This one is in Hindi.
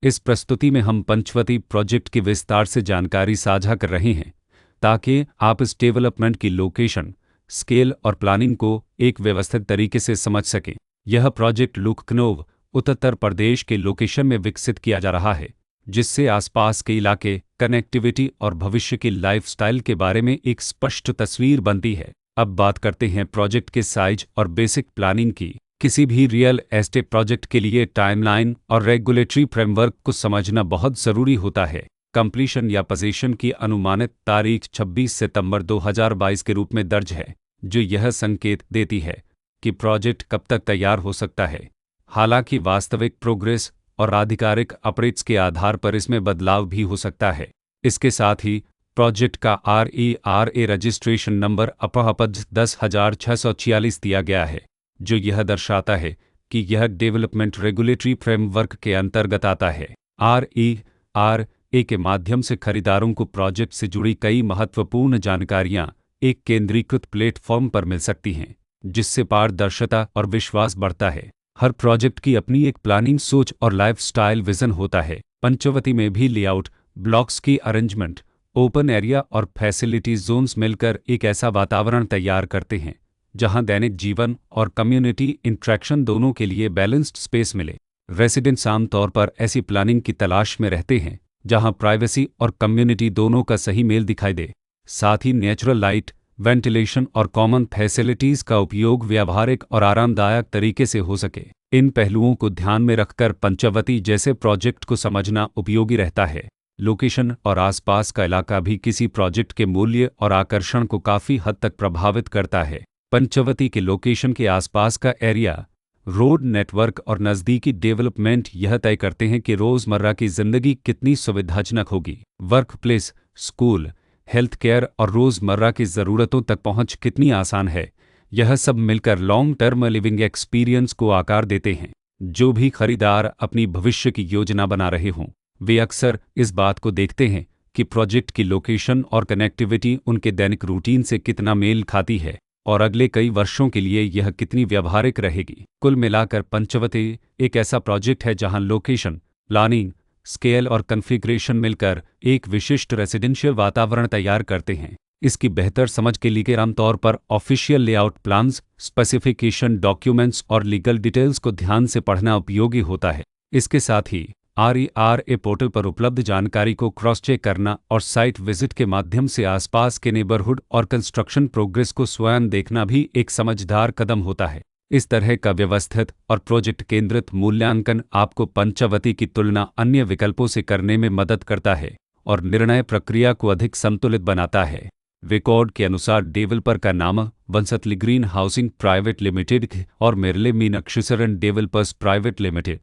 इस प्रस्तुति में हम पंचवटी प्रोजेक्ट की विस्तार से जानकारी साझा कर रहे हैं ताकि आप इस डेवलपमेंट की लोकेशन, स्केल और प्लानिंग को एक व्यवस्थित तरीके से समझ सकें। यह प्रोजेक्ट लखनऊ, उत्तर प्रदेश के लोकेशन में विकसित किया जा रहा है, जिससे आसपास के इलाके, कनेक्टिविटी और भविष्य की लाइफस्टाइल के बारे में एक स्पष्ट तस्वीर बनती है। अब बात करते हैं प्रोजेक्ट के साइज और बेसिक प्लानिंग की। किसी भी रियल एस्टेट प्रोजेक्ट के लिए टाइमलाइन और रेगुलेटरी फ्रेमवर्क को समझना बहुत ज़रूरी होता है। कंप्लीशन या पोजीशन की अनुमानित तारीख 26 सितंबर 2022 के रूप में दर्ज है, जो यह संकेत देती है कि प्रोजेक्ट कब तक तैयार हो सकता है। हालांकि वास्तविक प्रोग्रेस और आधिकारिक अपडेट्स के आधार पर इसमें बदलाव भी हो सकता है। इसके साथ ही प्रोजेक्ट का RERA रजिस्ट्रेशन नंबर अपहपद 10,646 दिया गया है, जो यह दर्शाता है कि यह डेवलपमेंट रेगुलेटरी फ्रेमवर्क के अंतर्गत आता है। RERA के माध्यम से खरीदारों को प्रोजेक्ट से जुड़ी कई महत्वपूर्ण जानकारियां एक केंद्रीकृत प्लेटफॉर्म पर मिल सकती हैं, जिससे पारदर्शिता और विश्वास बढ़ता है। हर प्रोजेक्ट की अपनी एक प्लानिंग सोच और लाइफस्टाइल विजन होता है। पंचवटी में भी लेआउट, ब्लॉक्स की अरेंजमेंट, ओपन एरिया और फैसिलिटी जोन्स मिलकर एक ऐसा वातावरण तैयार करते हैं जहां दैनिक जीवन और कम्युनिटी इंटरेक्शन दोनों के लिए बैलेंस्ड स्पेस मिले। रेसिडेंट्स आमतौर पर ऐसी प्लानिंग की तलाश में रहते हैं जहां प्राइवेसी और कम्युनिटी दोनों का सही मेल दिखाई दे। साथ ही नेचुरल लाइट, वेंटिलेशन और कॉमन फैसिलिटीज़ का उपयोग व्यावहारिक और आरामदायक तरीके से हो सके। इन पहलुओं को ध्यान में रखकर पंचवटी जैसे प्रोजेक्ट को समझना उपयोगी रहता है। लोकेशन और आसपास का इलाका भी किसी प्रोजेक्ट के मूल्य और आकर्षण को काफ़ी हद तक प्रभावित करता है। पंचवटी के लोकेशन के आसपास का एरिया, रोड नेटवर्क और नज़दीकी डेवलपमेंट यह तय करते हैं कि रोज़मर्रा की ज़िंदगी कितनी सुविधाजनक होगी। Work place, school, health care और रोज़मर्रा की ज़रूरतों तक पहुंच कितनी आसान है। यह सब मिलकर लॉन्ग टर्म लिविंग एक्सपीरियंस को आकार देते हैं। जो भी खरीदार अपनी भविष्य की योजना बना रहे हों, वे अक्सर इस बात को देखते हैं कि प्रोजेक्ट की लोकेशन और कनेक्टिविटी उनके दैनिक रूटीन से कितना मेल खाती है और अगले कई वर्षों के लिए यह कितनी व्यावहारिक रहेगी। कुल मिलाकर पंचवटी एक ऐसा प्रोजेक्ट है जहां लोकेशन, प्लानिंग, स्केल और कॉन्फ़िगरेशन मिलकर एक विशिष्ट रेसिडेंशियल वातावरण तैयार करते हैं। इसकी बेहतर समझ के लिए आमतौर पर official layout plans, specification documents और लीगल डिटेल्स को ध्यान से पढ़ना उपयोगी होता है। इसके साथ ही RERA पोर्टल पर उपलब्ध जानकारी को क्रॉस चेक करना और साइट विजिट के माध्यम से आसपास के नेबरहुड और कंस्ट्रक्शन प्रोग्रेस को स्वयं देखना भी एक समझदार कदम होता है। इस तरह का व्यवस्थित और प्रोजेक्ट केंद्रित मूल्यांकन आपको पंचवटी की तुलना अन्य विकल्पों से करने में मदद करता है और निर्णय प्रक्रिया को अधिक संतुलित बनाता है। रिकॉर्ड के अनुसार डेवलपर का नाम वंसतली ग्रीन हाउसिंग प्राइवेट लिमिटेड और मेरले मीनाक्षीशरण डेवलपर्स प्राइवेट लिमिटेड